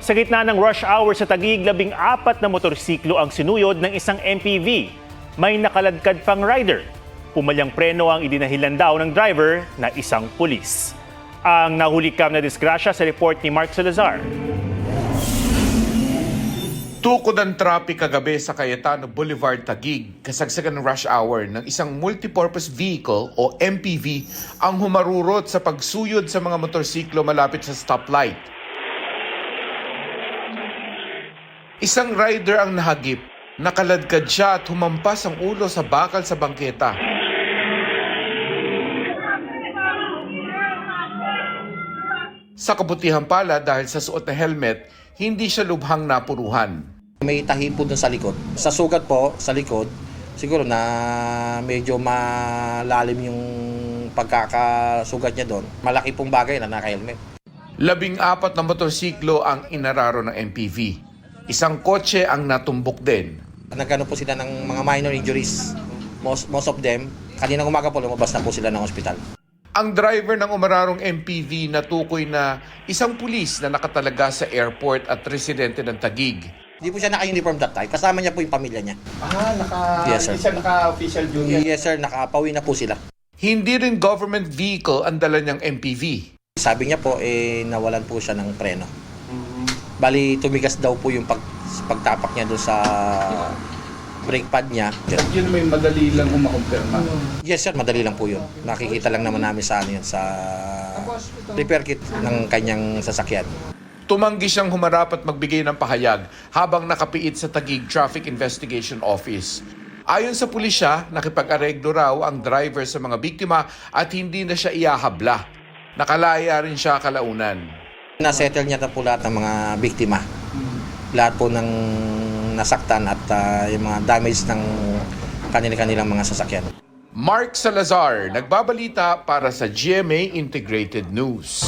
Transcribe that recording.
Sa gitna ng rush hour sa Taguig, 14 na motorsiklo ang sinuyod ng isang MPV. May nakaladkad pang rider. Pumalyang preno ang idinahilan daw ng driver na isang pulis. Ang nahulikam na disgrasya sa report ni Mark Salazar. Tukod ang traffic kagabi sa Cayetano Boulevard, Taguig, kasagsagan ng rush hour ng isang multipurpose vehicle o MPV ang humarurot sa pagsuyod sa mga motorsiklo malapit sa stoplight. Isang rider ang nahagip, nakaladkad siya at humampas ang ulo sa bakal sa bangketa. Sa kabutihan pala dahil sa suot na helmet, hindi siya lubhang napuruhan. May tahi po dun sa likod. Sa sugat po, sa likod, siguro na medyo malalim yung pagkakasugat niya doon. Malaki pong bagay na naka-helmet. 14 na motorsiklo ang inararo ng MPV. Isang kotse ang natumbok din. Nagkano po sila ng mga minor injuries. Most of them, kaninang umaga po lumabas na po sila ng ospital. Ang driver ng umararong MPV natukoy na isang pulis na nakatalaga sa airport at residente ng Taguig. Hindi po siya naka-uniform that time. Kasama niya po yung pamilya niya. Yes, sir. Hindi siya naka-official duty. Yes, sir. Nakapauwi na po sila. Hindi rin government vehicle ang dala niyang MPV. Sabi niya po, nawalan po siya ng preno. Bali, tumigas daw po yung pagtapak niya doon sa brake pad niya. Yun may madali lang kumakumpirma. Yes, sir. Madali lang po yun. Nakikita lang naman namin sa ano yun, sa repair kit ng kanyang sasakyan. Tumanggi siyang humarap at magbigay ng pahayag habang nakapiit sa Taguig Traffic Investigation Office. Ayon sa pulisya, nakipag-areglo raw ang driver sa mga biktima at hindi na siya iyahabla. Nakalaya rin siya kalaunan. Nasettle niya na po lahat ng mga biktima. Lahat po ng nasaktan at yung mga damage ng kanilang mga sasakyan. Mark Salazar, nagbabalita para sa GMA Integrated News.